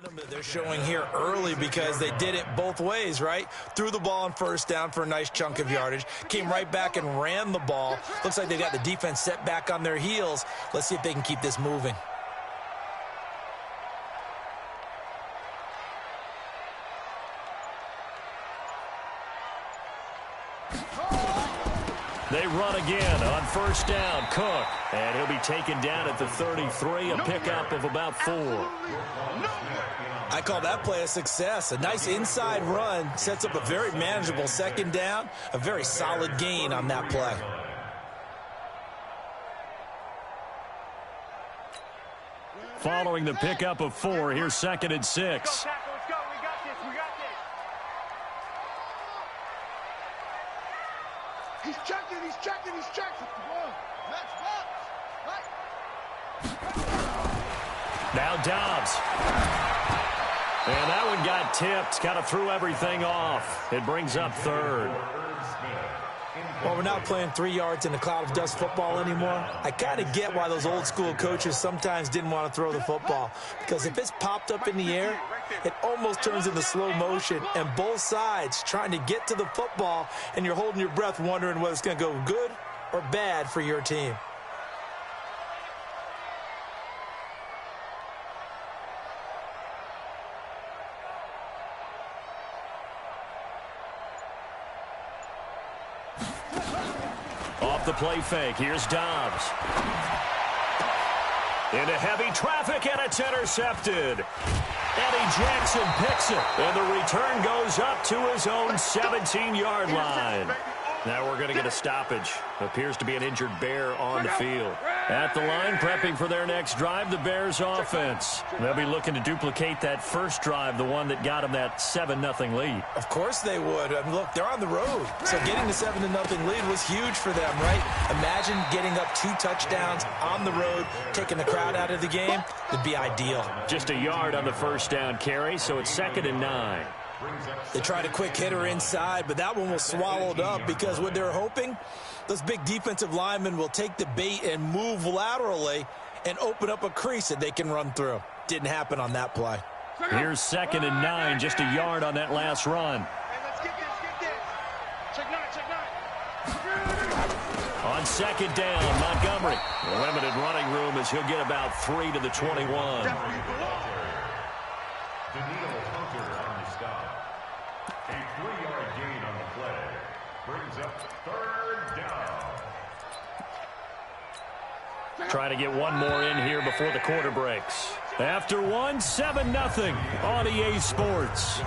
That they're showing here early because they did it both ways, right? Threw the ball on first down for a nice chunk of yardage, came right back and ran the ball. Looks like they got the defense set back on their heels. Let's see if they can keep this moving. They run again on first down. Cook, and he'll be taken down at the 33, a pickup of about 4. I call that play a success. A nice inside run sets up a very manageable second down, a very solid gain on that play. Following the pickup of 4, here's 2nd and 6. He's checking. Now Dobbs. And that one got tipped, kind of threw everything off. It brings up 3rd. Well, we're not playing 3 yards in a cloud of dust football anymore. I kind of get why those old school coaches sometimes didn't want to throw the football. Because if it's popped up in the air, it almost turns into slow motion. And both sides trying to get to the football, and you're holding your breath wondering whether it's going to go good or bad for your team. Off the play fake, here's Dobbs. Into heavy traffic, and it's intercepted. Eddie Jackson picks it, and the return goes up to his own 17-yard line. Now we're going to get a stoppage. Appears to be an injured Bear on the field. At the line, prepping for their next drive, the Bears offense. They'll be looking to duplicate that first drive, the one that got them that 7-0 lead. Of course they would. I mean, look, they're on the road. So getting the 7-0 lead was huge for them, right? Imagine getting up 2 touchdowns on the road, taking the crowd out of the game. It'd be ideal. Just a yard on the first down carry, so it's 2nd and 9. They tried a quick hitter inside, but that one was swallowed up because what they're hoping, those big defensive linemen will take the bait and move laterally and open up a crease that they can run through. Didn't happen on that play. Here's 2nd and 9, just a yard on that last run. On 2nd down, Montgomery. Limited running room as he'll get about 3 to the 21. Trying to get one more in here before the quarter breaks. After one, 7-0 on EA Sports.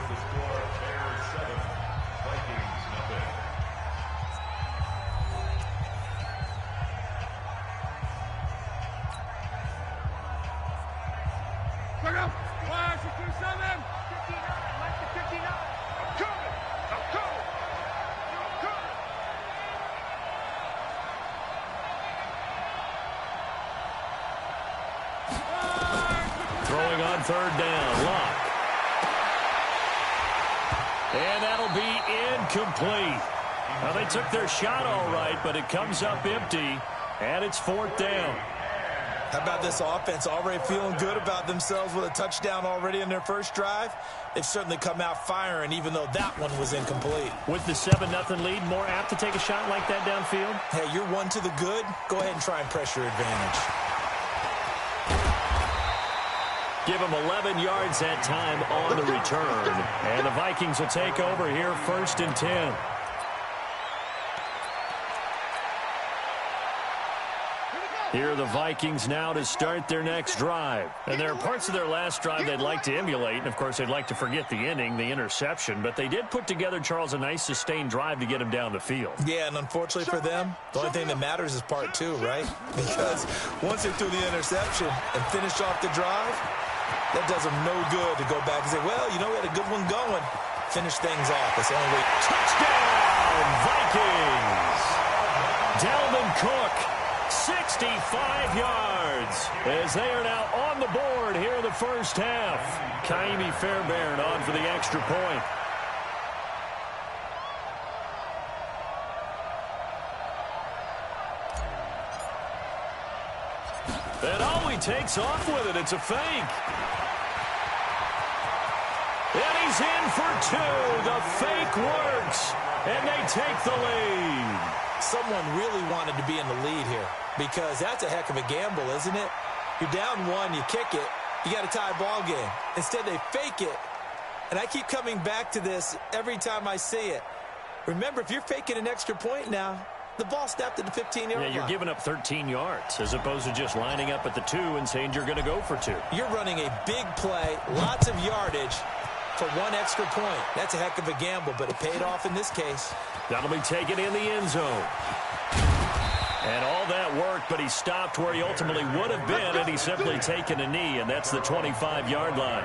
Throwing on 3rd down, Luck. And that'll be incomplete. Now, they took their shot all right, but it comes up empty, and it's 4th down. How about this offense already feeling good about themselves with a touchdown already in their first drive? They've certainly come out firing, even though that one was incomplete. With the 7-0 lead, more apt to take a shot like that downfield? Hey, you're 1 to the good. Go ahead and try and press your advantage. Give them 11 yards that time on the return. And the Vikings will take over here 1st and 10. Here are the Vikings now to start their next drive. And there are parts of their last drive they'd like to emulate. And, of course, they'd like to forget the ending, the interception. But they did put together, Charles, a nice sustained drive to get them down the field. Yeah, and unfortunately for them, the only thing that matters is part 2, right? Because once they threw the interception and finished off the drive, that does them no good to go back and say, well, you know, we had a good one going. Finish things off. That's the only way. Touchdown, Vikings! Dalvin Cook, 65 yards, as they are now on the board here in the first half. Kaimi Fairbairn on for the extra point. And Ollie takes off with it. It's a fake. And he's in for two. The fake works, and they take the lead. Someone really wanted to be in the lead here because that's a heck of a gamble, isn't it? You're down one, you kick it, you got a tie ball game. Instead, they fake it. And I keep coming back to this every time I see it. Remember, if you're faking an extra point now, the ball snapped at the 15-yard line. Yeah, you're giving up 13 yards as opposed to just lining up at the 2 and saying you're going to go for 2. You're running a big play, lots of yardage for one extra point. That's a heck of a gamble, but it paid off in this case. That'll be taken in the end zone. And all that worked, but he stopped where he ultimately would have been, and he's simply taken a knee, and that's the 25-yard line.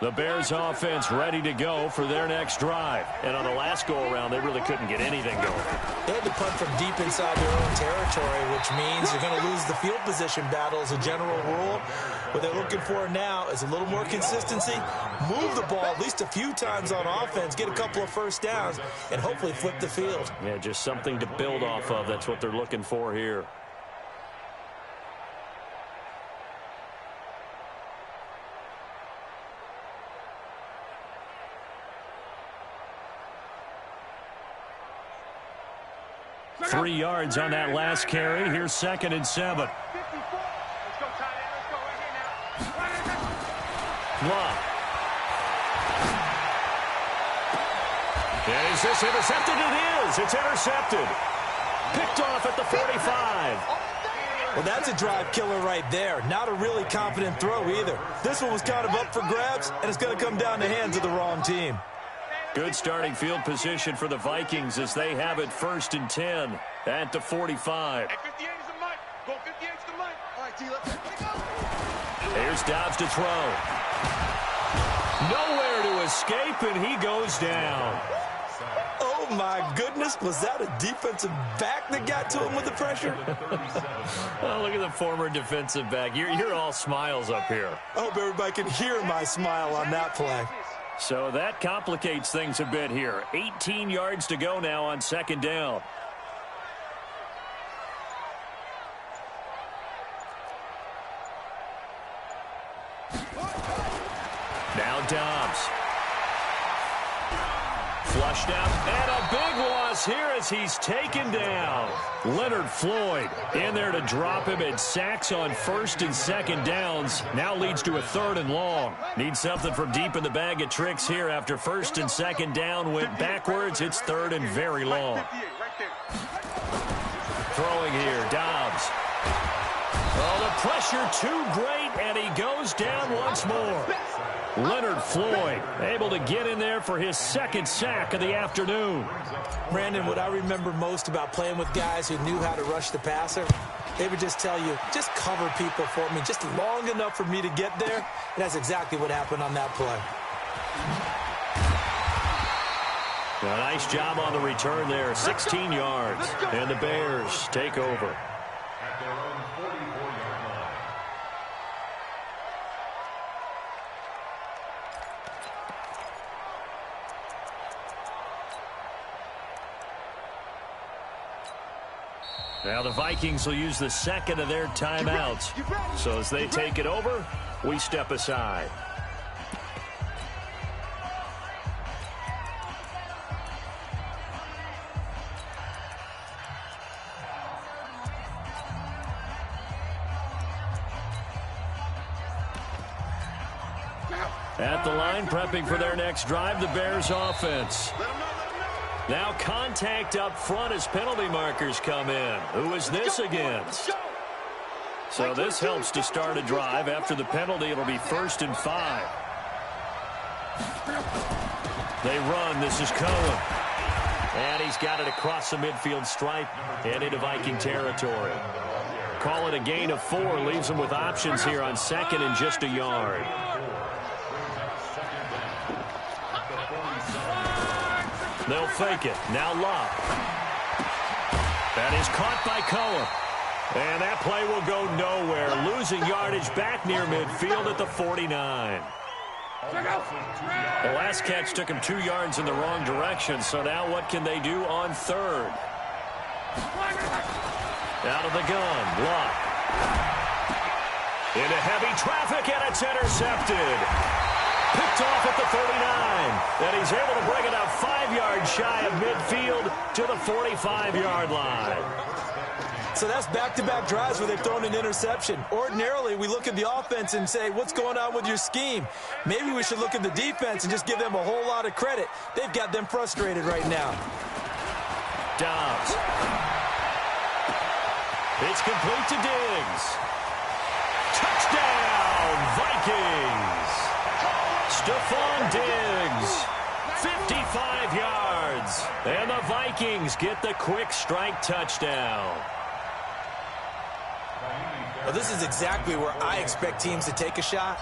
The Bears offense ready to go for their next drive. And on the last go-around, they really couldn't get anything going. They had to punt from deep inside their own territory, which means you're going to lose the field position battle as a general rule. What they're looking for now is a little more consistency, move the ball at least a few times on offense, get a couple of first downs, and hopefully flip the field. Yeah, just something to build off of. That's what they're looking for here. Three yards on that last carry. Here's 2nd and 7. Love. Is this intercepted? It is. It's intercepted. Picked off at the 45. Well, that's a drive killer right there. Not a really confident throw either. This one was kind of up for grabs, and it's going to come down the hands of the wrong team. Good starting field position for the Vikings as they have it 1st and 10 at the 45. Here's Dobbs to throw. Nowhere to escape, and he goes down. Oh, my goodness. Was that a defensive back that got to him with the pressure? Oh, look at the former defensive back. You're all smiles up here. I hope everybody can hear my smile on that play. So that complicates things a bit here. 18 yards to go now on 2nd down. Now Dobbs. Flushed out, and a big loss here as he's taken down. Leonard Floyd in there to drop him, and sacks on 1st and 2nd downs. Now leads to a 3rd and long. Needs something from deep in the bag of tricks here after 1st and 2nd down went backwards. It's 3rd and very long. Throwing here, Dobbs. Oh, the pressure too great, and he goes down once more. Leonard Floyd able to get in there for his 2nd sack of the afternoon. Brandon, what I remember most about playing with guys who knew how to rush the passer, they would just tell you, just cover people for me, just long enough for me to get there. And that's exactly what happened on that play. A nice job on the return there, 16 yards. And the Bears take over. At their own 44-yard line. Now the Vikings will use the second of their timeouts. So as they take it over, we step aside. At the line, prepping for their next drive, the Bears offense. Now contact up front as penalty markers come in. Who is this against? So this helps to start a drive. After the penalty, it'll be 1st and 5. They run. This is Cohen. And he's got it across the midfield stripe and into Viking territory. Call it a gain of 4. Leaves them with options here on 2nd and just a yard. They'll fake it. Now Love. That is caught by Cohen. And that play will go nowhere. Losing yardage back near midfield at the 49. The last catch took him 2 yards in the wrong direction. So now what can they do on 3rd? Out of the gun. Love. Into heavy traffic, and it's intercepted. Picked off at the 39. And he's able to bring it up 5 yards shy of midfield to the 45-yard line. So that's back-to-back drives where they've thrown an interception. Ordinarily, we look at the offense and say, what's going on with your scheme? Maybe we should look at the defense and just give them a whole lot of credit. They've got them frustrated right now. Dobbs. It's complete to Diggs. Touchdown, Vikings. Stephon Diggs, 55 yards. And the Vikings get the quick strike touchdown. Well, this is exactly where I expect teams to take a shot.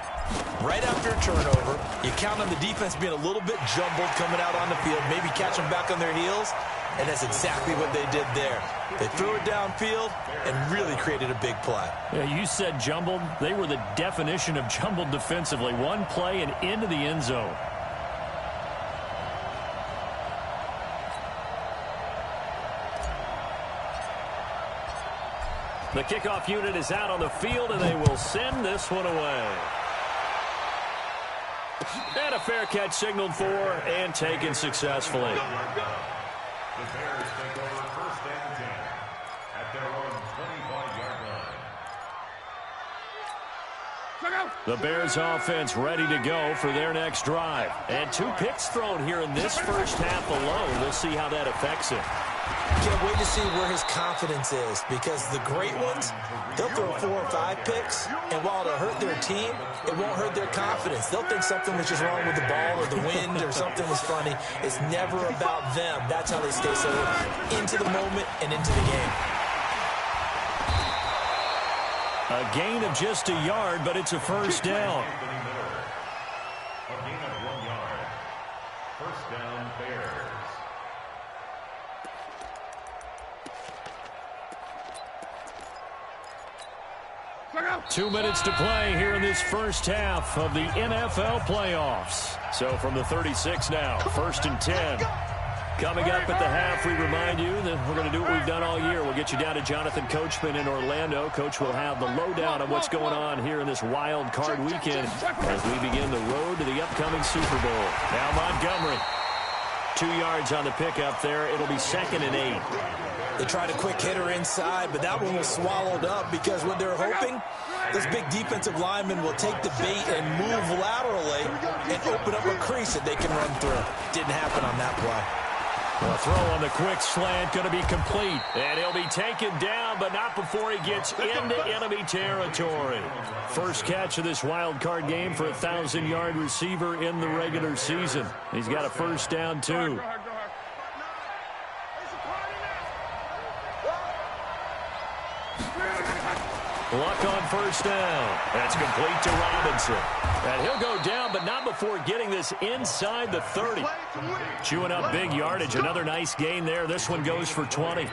Right after a turnover, you count on the defense being a little bit jumbled coming out on the field, maybe catch them back on their heels, and that's exactly what they did there. They threw it downfield and really created a big play. Yeah, you said jumbled. They were the definition of jumbled defensively. One play and into the end zone. The kickoff unit is out on the field, and they will send this one away. And a fair catch signaled for and taken successfully. The Bears take over 1st and 10 at their own 25-yard line. The Bears offense ready to go for their next drive. And 2 picks thrown here in this first half alone. We'll see how that affects it. Can't wait to see where his confidence is, because the great ones, they'll throw 4 or 5 picks, and while it'll hurt their team, it won't hurt their confidence. They'll think something was just wrong with the ball or the wind or something was funny. It's never about them. That's how they stay so into the moment and into the game. A gain of just a yard, but it's a first down. A gain of 1 yard. First down, Bears. 2 minutes to play here in this first half of the NFL playoffs. So from the 36 now, 1st and 10. Coming up at the half, we remind you that we're going to do what we've done all year. We'll get you down to Jonathan Coachman in Orlando. Coach will have the lowdown on what's going on here in this wild card weekend as we begin the road to the upcoming Super Bowl. Now Montgomery, 2 yards on the pickup there. It'll be 2nd and 8. They tried a quick hitter inside, but that one was swallowed up because what they're hoping, this big defensive lineman will take the bait and move laterally and open up a crease that they can run through. Didn't happen on that play. The throw on the quick slant going to be complete. And he'll be taken down, but not before he gets into enemy territory. First catch of this wild card game for a 1,000-yard receiver in the regular season. He's got a first down, too. Luck on first down. That's complete to Robinson. And he'll go down, but not before getting this inside the 30. Chewing up big yardage. Another nice gain there. This one goes for 20.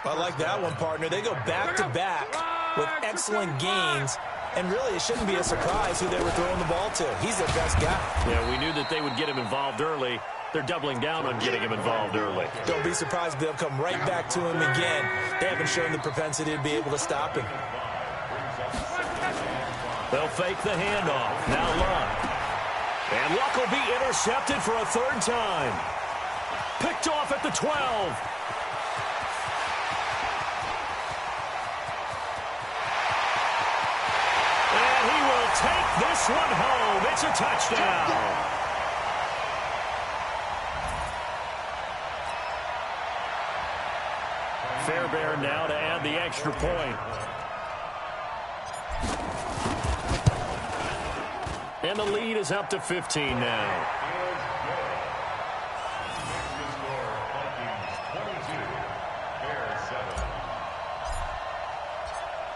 I like that one, partner. They go back-to-back with excellent gains. And really, it shouldn't be a surprise who they were throwing the ball to. He's their best guy. Yeah, we knew that they would get him involved early. They're doubling down on getting him involved early. Don't be surprised if they'll come right back to him again. They haven't shown the propensity to be able to stop him. They'll fake the handoff. Now Luck. And Luck will be intercepted for a third time. Picked off at the 12. And he will take this one home. It's a touchdown. Fairbairn now to add the extra point. And the lead is up to 15 now.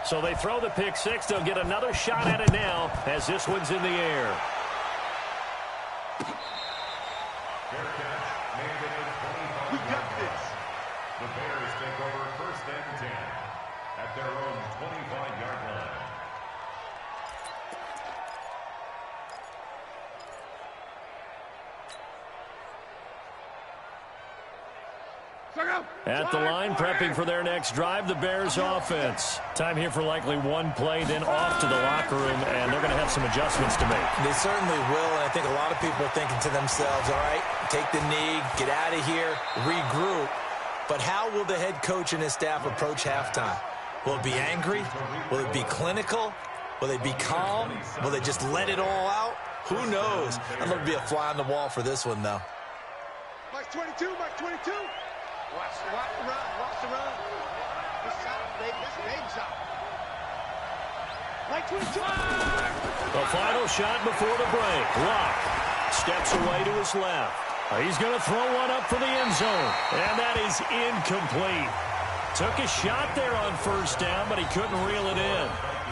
So they throw the pick six. They'll get another shot at it now as this one's in the air. We got this. The Bears take over first and 10 at their own 25-yard line. At the line, prepping for their next drive, the Bears offense. Time here for likely one play, then off to the locker room, and they're going to have some adjustments to make. They certainly will, and I think a lot of people are thinking to themselves, all right, take the knee, get out of here, regroup. But how will the head coach and his staff approach halftime? Will it be angry? Will it be clinical? Will they be calm? Will they just let it all out? Who knows? I'd love to be a fly on the wall for this one, though. Mike 22, Mike 22. Watch the run, watch the run. This shot, baby, this big shot. Mike 22. The final shot before the break. Luck steps away to his left. He's going to throw one up for the end zone. And that is incomplete. Took a shot there on first down, but he couldn't reel it in.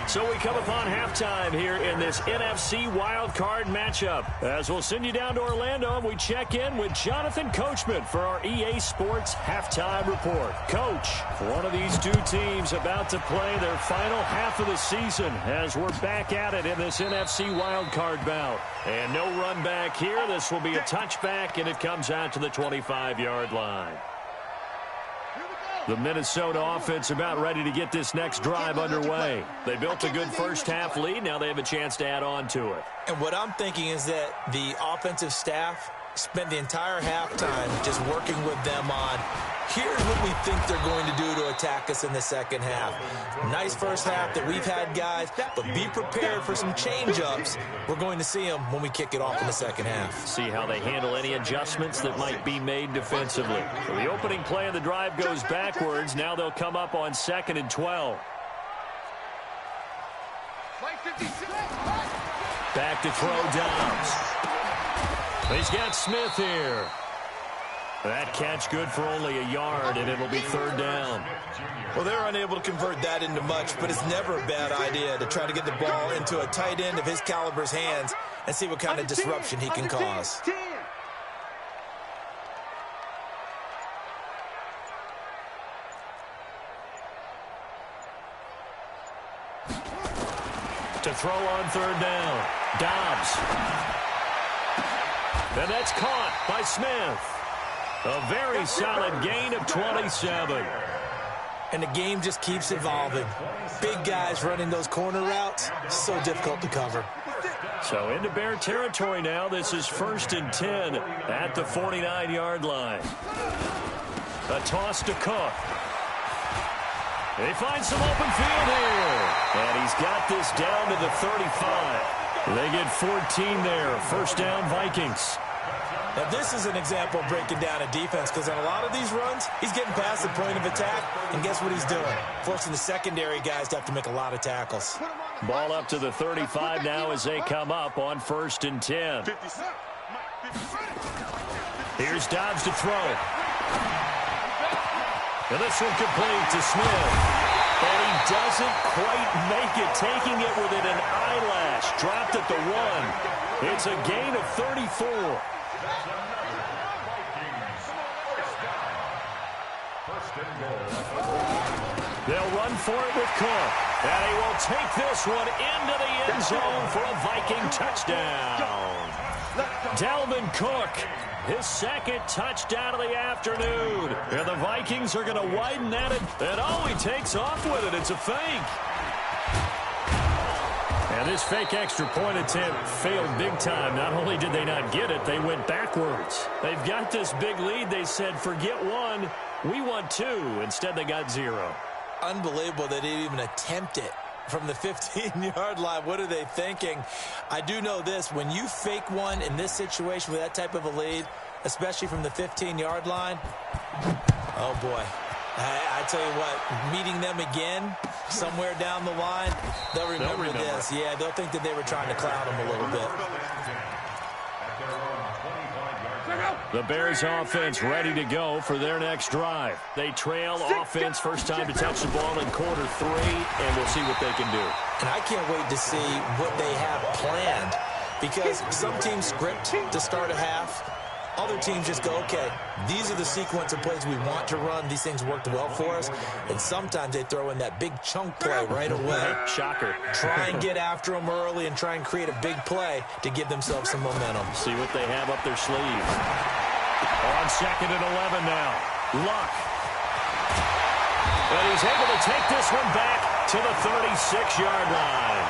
So we come upon halftime here in this NFC wildcard matchup. As we'll send you down to Orlando, and we check in with Jonathan Coachman for our EA Sports Halftime Report. Coach, one of these two teams about to play their final half of the season as we're back at it in this NFC wildcard bout. And no run back here. This will be a touchback, and it comes out to the 25-yard line. The Minnesota offense about ready to get this next drive underway. They built a good first-half lead. Now they have a chance to add on to it. And what I'm thinking is that the offensive staff spent the entire halftime just working with them on, here's what we think they're going to do to attack us in the second half. Nice first half that we've had, guys, but be prepared for some change-ups. We're going to see them when we kick it off in the second half. See how they handle any adjustments that might be made defensively. So the opening play of the drive goes backwards. Now they'll come up on 2nd and 12. Back to throw Dobbs. He's got Smith here. That catch good for only a yard, and it'll be third down. Well, they're unable to convert that into much, but it's never a bad idea to try to get the ball into a tight end of his caliber's hands and see what kind of disruption he can cause. To throw on third down, Dobbs. And that's caught by Smith. A very solid gain of 27. And the game just keeps evolving. Big guys running those corner routes, so difficult to cover. So into Bear territory now. This is 1st and 10 at the 49-yard line. A toss to Cook. They find some open field here. And he's got this down to the 35. They get 14 there. First down, Vikings. Now, this is an example of breaking down a defense, because on a lot of these runs, he's getting past the point of attack, and guess what he's doing? Forcing the secondary guys to have to make a lot of tackles. Ball up to the 35 now as they come up on 1st and 10. Here's Dobbs to throw. And this one complete to Smith. And he doesn't quite make it, taking it within an eyelash. Dropped at the 1. It's a gain of 34. They'll run for it with Cook. And he will take this one into the end zone for a Viking touchdown. Dalvin Cook, his second touchdown of the afternoon. And the Vikings are going to widen that, and oh, he takes off with it. It's a fake. And this fake extra point attempt failed big time. Not only did they not get it, they went backwards. They've got this big lead. They said, forget 1, we want 2. Instead, they got 0. Unbelievable they didn't even attempt it from the 15-yard line. What are they thinking? I do know this. When you fake one in this situation with that type of a lead, especially from the 15-yard line, oh, boy. I tell you what, meeting them again somewhere down the line, they'll remember this. Yeah, they'll think that they were trying to clown them a little bit. The Bears offense ready to go for their next drive. They trail offense, first time to touch the ball in quarter 3, and we'll see what they can do. And I can't wait to see what they have planned, because some teams script to start a half. Other teams just go, okay, these are the sequence of plays we want to run. These things worked well for us. And sometimes they throw in that big chunk play right away. Shocker. Try and get after them early and try and create a big play to give themselves some momentum. See what they have up their sleeve. On 2nd and 11 now. Luck. And he's able to take this one back to the 36-yard line.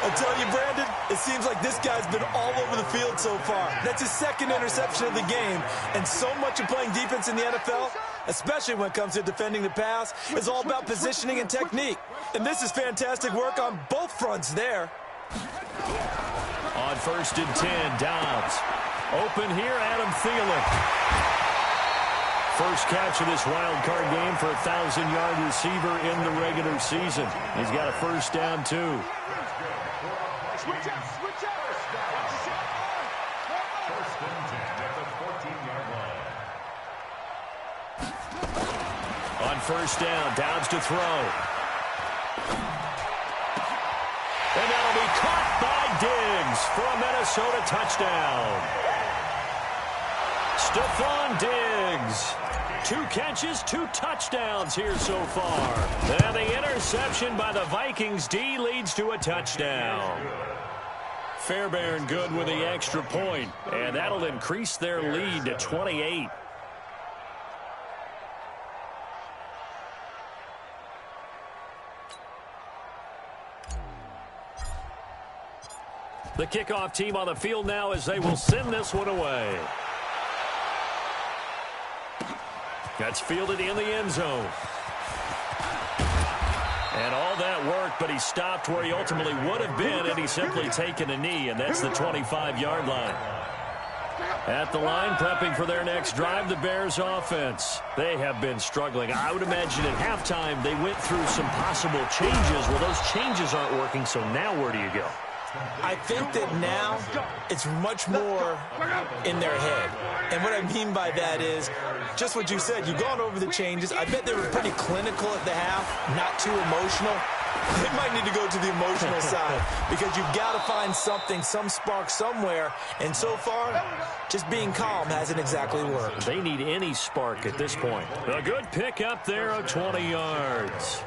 I tell you, Brandon, it seems like this guy's been all over the field so far. That's his second interception of the game. And so much of playing defense in the NFL, especially when it comes to defending the pass, is all about positioning and technique. And this is fantastic work on both fronts there. On 1st and 10, Downs. Open here, Adam Thielen. First catch of this wild card game for a 1,000-yard receiver in the regular season. He's got a first down, too. Switch out, switch out. First and 10 at the 14-yard line. On first down, Downs to throw. And that'll be caught by Diggs for a Minnesota touchdown. Stephon Diggs. 2 catches, 2 touchdowns here so far. And the interception by the Vikings D leads to a touchdown. Fairbairn good with the extra point, and that'll increase their lead to 28. The kickoff team on the field now as they will send this one away. That's fielded in the end zone. And all that work, but he stopped where he ultimately would have been had he simply taken a knee, and that's the 25-yard line. At the line, prepping for their next drive, the Bears offense. They have been struggling. I would imagine at halftime they went through some possible changes. Well, those changes aren't working, so now where do you go? I think that now it's much more in their head. And what I mean by that is just what you said. You've gone over the changes. I bet they were pretty clinical at the half, not too emotional. They might need to go to the emotional side because you've got to find something, some spark somewhere. And so far, just being calm hasn't exactly worked. They need any spark at this point. A good pick up there of 20 yards.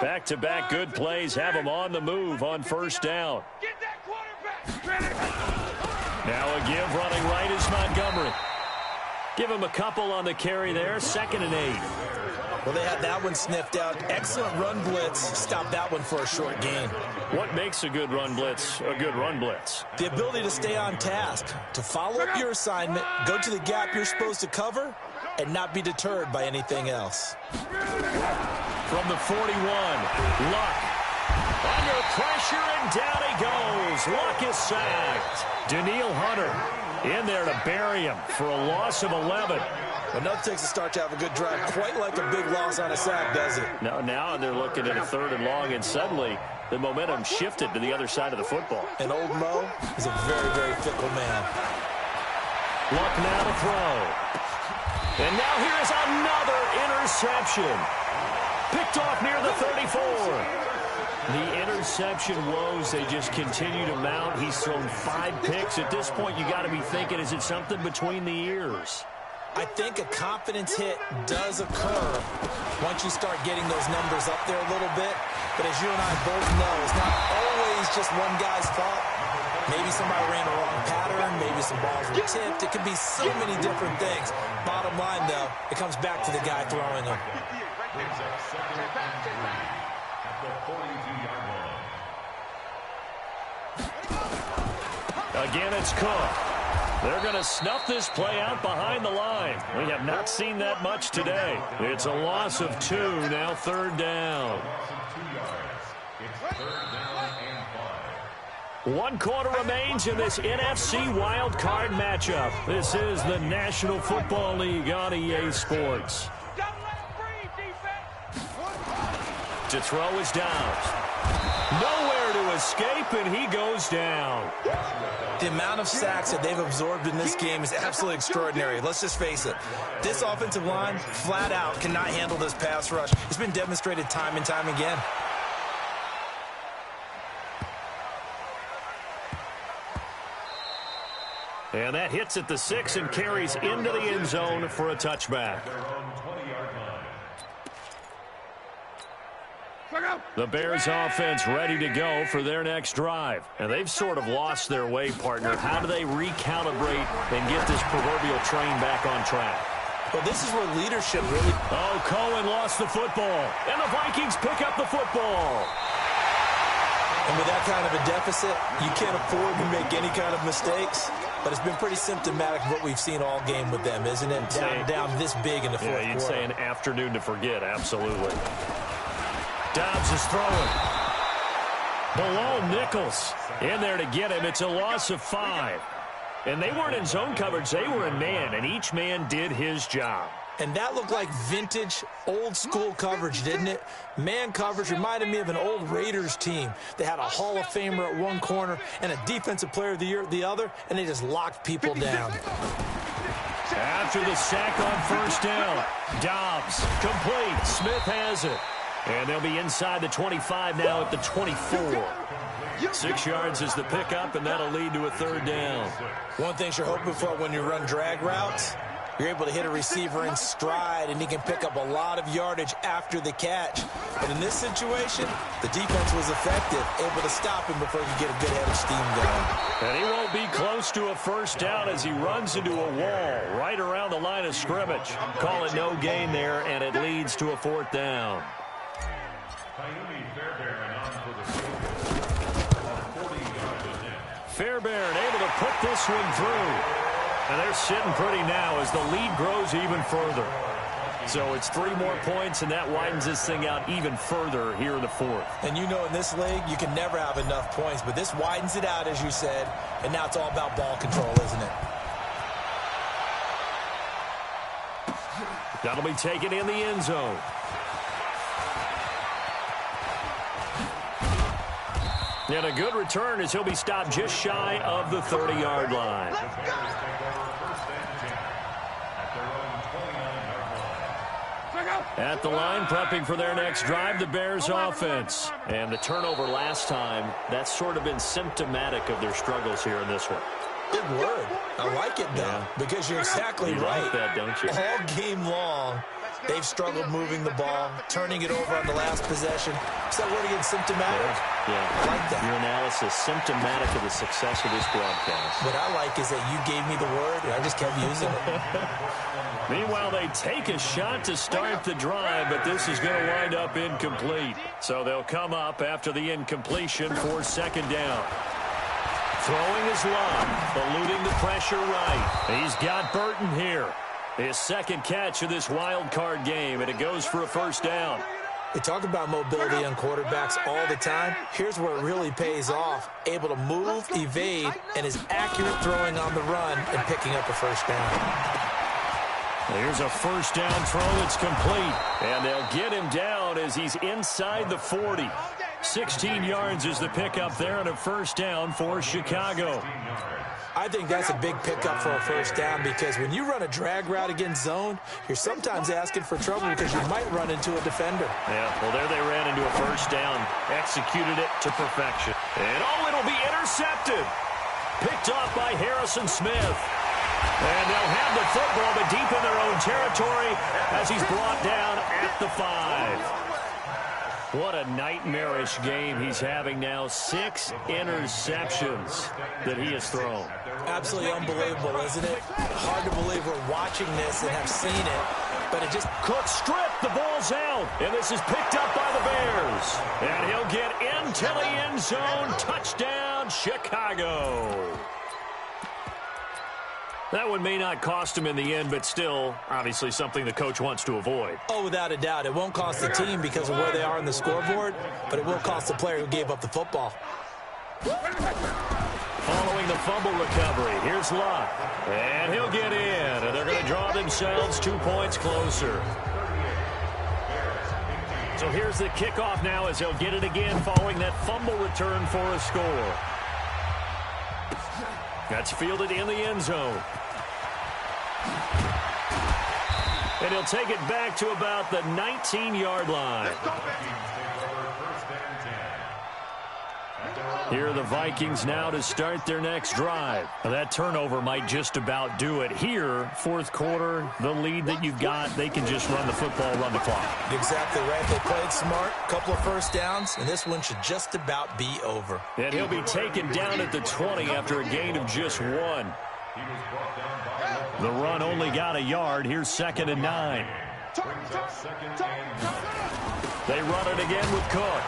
Back-to-back good plays have them on the move on first down. Now a give running right is Montgomery. Give him a couple on the carry there, 2nd and 8. Well, they had that one sniffed out. Excellent run blitz. Stop that one for a short gain. What makes a good run blitz a good run blitz? The ability to stay on task, to follow up your assignment, go to the gap you're supposed to cover, and not be deterred by anything else. From the 41, Luck. Under pressure, and down he goes. Luck is sacked. Danielle Hunter in there to bury him for a loss of 11. Enough takes a start to have a good drive. Quite like a big loss on a sack, does it? Now they're looking at a 3rd and long, and suddenly the momentum shifted to the other side of the football. And old Mo is a very, very fickle man. Luck now to throw. And now here is another interception. Picked off near the 34. The interception woes, they just continue to mount. He's thrown 5 picks. At this point, you got to be thinking, is it something between the ears? I think a confidence hit does occur once you start getting those numbers up there a little bit. But as you and I both know, it's not always just one guy's fault. Maybe somebody ran a wrong pattern. Maybe some balls were tipped. It could be so many different things. Bottom line, though, it comes back to the guy throwing them. Again, it's Cook. They're going to snuff this play out behind the line. We have not seen that much today. It's a loss of 2, now 3rd down. 1 quarter remains in this NFC wild card matchup. This is the National Football League on EA Sports. To throw is Downs. Nowhere to escape, and he goes down. The amount of sacks that they've absorbed in this game is absolutely extraordinary. Let's just face it. This offensive line, flat out, cannot handle this pass rush. It's been demonstrated time and time again. And that hits at the 6 and carries into the end zone for a touchback. The Bears offense ready to go for their next drive. And they've sort of lost their way, partner. How do they recalibrate and get this proverbial train back on track? Well, this is where leadership really... Oh, Cohen lost the football. And the Vikings pick up the football. And with that kind of a deficit, you can't afford to make any kind of mistakes. But it's been pretty symptomatic of what we've seen all game with them, isn't it? Down this big in the fourth quarter. Yeah, you'd say an afternoon to forget, absolutely. Dobbs is throwing. Below Nichols. In there to get him. It's a loss of 5. And they weren't in zone coverage. They were in man, and each man did his job. And that looked like vintage, old-school coverage, didn't it? Man coverage reminded me of an old Raiders team. They had a Hall of Famer at one corner and a Defensive Player of the Year at the other, and they just locked people down. After the sack on first down, Dobbs complete. Smith has it. And they'll be inside the 25 now at the 24. 6 yards is the pickup, and that'll lead to a 3rd down. One thing you're hoping for when you run drag routes, you're able to hit a receiver in stride, and he can pick up a lot of yardage after the catch. But in this situation, the defense was effective, able to stop him before he could get a good head of steam going. And he won't be close to a first down as he runs into a wall right around the line of scrimmage. Call it no gain there, and it leads to a 4th down. Fairbairn able to put this one through. And they're sitting pretty now as the lead grows even further. So it's 3 more points, and that widens this thing out even further here in the 4th. And you know in this league, you can never have enough points, but this widens it out, as you said, and now it's all about ball control, isn't it? That'll be taken in the end zone. And a good return as he'll be stopped just shy of the 30-yard line. At the line, prepping for their next drive, the Bears offense. And the turnover last time, that's sort of been symptomatic of their struggles here in this one. Good word. I like it, though, because you're exactly right. Like that, don't you? All game long, they've struggled moving the ball, turning it over on the last possession. Is that word again, symptomatic? Yeah. I like that. Your analysis, symptomatic of the success of this broadcast. What I like is that you gave me the word, and I just kept using it. Meanwhile, they take a shot to start the drive, but this is going to wind up incomplete. So they'll come up after the incompletion for 2nd down. Throwing his lob, eluding the pressure right. He's got Burton here. His 2nd catch of this wild card game, and it goes for a 1st down. They talk about mobility on quarterbacks all the time. Here's where it really pays off. Able to move, evade, and is accurate throwing on the run and picking up a 1st down. Here's a 1st down throw that's complete. And they'll get him down as he's inside the 40. 16 yards is the pickup there and a first down for Chicago. I think that's a big pickup for a first down because when you run a drag route against zone, you're sometimes asking for trouble because you might run into a defender. Yeah, well, there they ran into a first down, executed it to perfection. And, it'll be intercepted. Picked off by Harrison Smith. And they'll have the football, but deep in their own territory as he's brought down at the 5. What a nightmarish game he's having now. 6 interceptions that he has thrown. Absolutely unbelievable, isn't it? Hard to believe we're watching this and have seen it, but it just... Cook stripped, the ball's out, and this is picked up by the Bears. And he'll get into the end zone. Touchdown, Chicago. That one may not cost him in the end, but still, obviously something the coach wants to avoid. Oh, without a doubt. It won't cost the team because of where they are on the scoreboard, but it will cost the player who gave up the football. Following the fumble recovery, here's Luck. And he'll get in, and they're going to draw themselves 2 points closer. So here's the kickoff now as they'll get it again following that fumble return for a score. That's fielded in the end zone. And he'll take it back to about the 19-yard line. Here are the Vikings now to start their next drive. Now that turnover might just about do it. Here, fourth quarter, the lead that you've got, they can just run the football, run the clock. Exactly right. They played smart, couple of first downs, and this one should just about be over. And he'll be taken down at the 20 after a gain of just 1. The run only got a yard. Here's 2nd and 9. They run it again with Cook.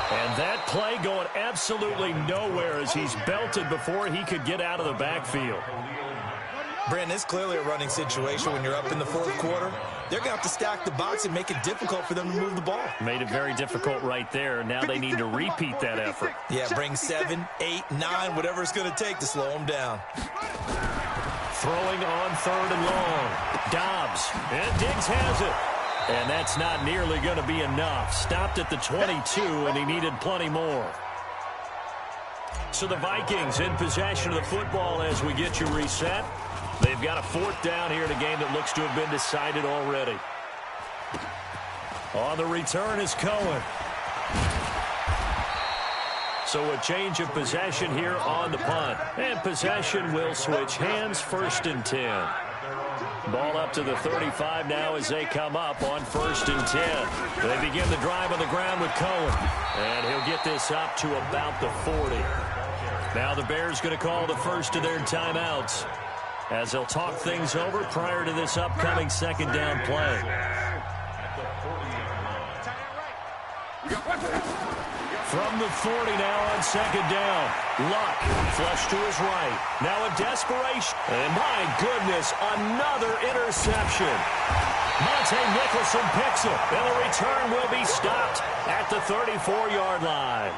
And that play going absolutely nowhere as he's belted before he could get out of the backfield. Brandon, it's clearly a running situation when you're up in the fourth quarter. They're going to have to stack the box and make it difficult for them to move the ball. Made it very difficult right there. Now they need to repeat that effort. Yeah, bring 7, 8, 9, whatever it's going to take to slow them down. Throwing on 3rd and long. Dobbs. And Diggs has it. And that's not nearly going to be enough. Stopped at the 22, and he needed plenty more. So the Vikings in possession of the football as we get you reset. They've got a 4th down here in a game that looks to have been decided already. On the return is Cohen. So a change of possession here on the punt. And possession will switch hands, 1st and 10. Ball up to the 35 now as they come up on 1st and 10. They begin the drive on the ground with Cohen. And he'll get this up to about the 40. Now the Bears going to call the first of their timeouts as they'll talk things over prior to this upcoming 2nd down play. From the 40 now on 2nd down. Luck, flush to his right. Now a desperation. And my goodness, another interception. Monte Nicholson picks it. And the return will be stopped at the 34-yard line.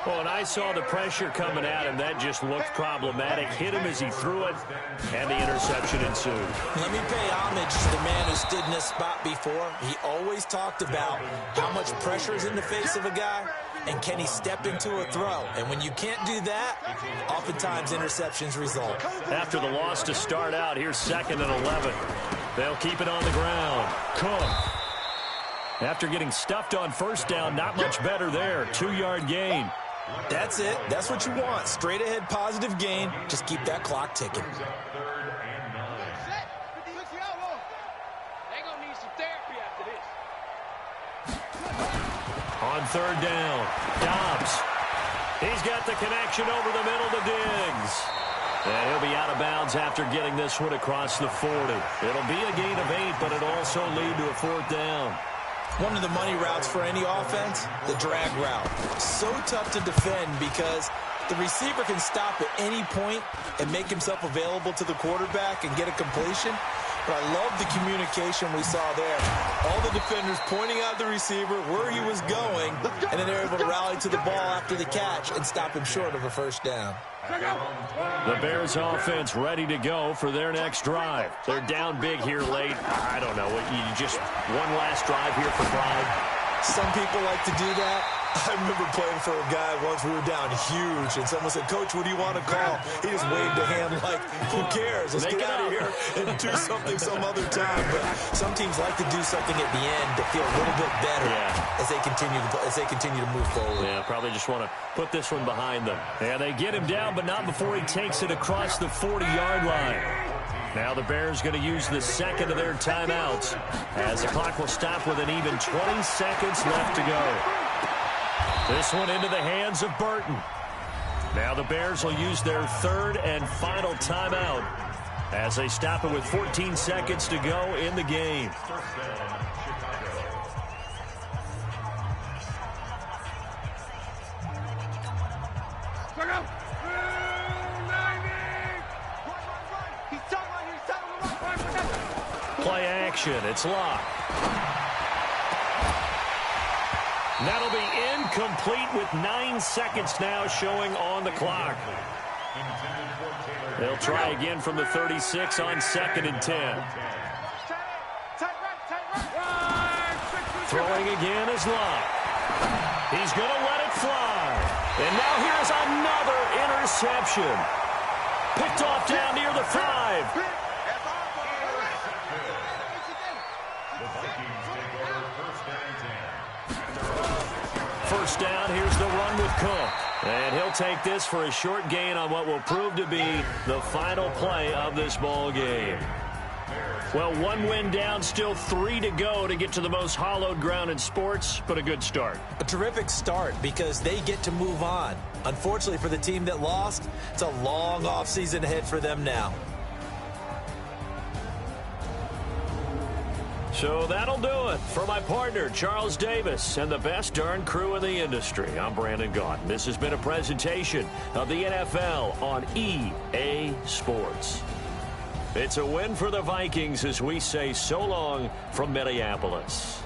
Well, and I saw the pressure coming at him. That just looked problematic. Hit him as he threw it, and the interception ensued. Let me pay homage to the man who stood in this spot before. He always talked about how much pressure is in the face of a guy, and can he step into a throw. And when you can't do that, oftentimes interceptions result. After the loss to start out, here's 2nd and 11. They'll keep it on the ground. Cook. After getting stuffed on 1st down, not much better there. 2-yard gain. That's it. That's what you want. Straight ahead, positive gain. Just keep that clock ticking. On 3rd down, Dobbs. He's got the connection over the middle to Diggs. And he'll be out of bounds after getting this one across the 40. It'll be a gain of 8, but it'll also lead to a 4th down. One of the money routes for any offense, the drag route. So tough to defend because the receiver can stop at any point and make himself available to the quarterback and get a completion. But I love the communication we saw there. All the defenders pointing out the receiver, where he was going, and then they're able to rally to the ball after the catch and stop him short of a 1st down. The Bears offense ready to go for their next drive. They're down big here late. I don't know. You just one last drive here for pride. Some people like to do that. I remember playing for a guy once. We were down huge, and someone said, "Coach, what do you want to call?" He just waved a hand like, "Who cares? Let's get out of here and do something some other time." But some teams like to do something at the end to feel a little bit better as they continue to move forward. Yeah, probably just want to put this one behind them. Yeah, they get him down, but not before he takes it across the 40-yard line. Now the Bears going to use the second of their timeouts as the clock will stop with an even 20 seconds left to go. This one into the hands of Burton. Now the Bears will use their third and final timeout as they stop it with 14 seconds to go in the game. Play action. It's locked. That'll be incomplete with 9 seconds now showing on the clock. They'll try again from the 36 on 2nd and 10. Throwing again is Locke. He's going to let it fly. And now here's another interception. Picked off down near the 5. First down, here's the run with Cook. And he'll take this for a short gain on what will prove to be the final play of this ball game. Well, 1 win down, still 3 to go to get to the most hallowed ground in sports, but a good start. A terrific start because they get to move on. Unfortunately for the team that lost, it's a long offseason ahead for them now. So that'll do it. For my partner, Charles Davis, and the best darn crew in the industry, I'm Brandon Gaudin. This has been a presentation of the NFL on EA Sports. It's a win for the Vikings as we say so long from Minneapolis.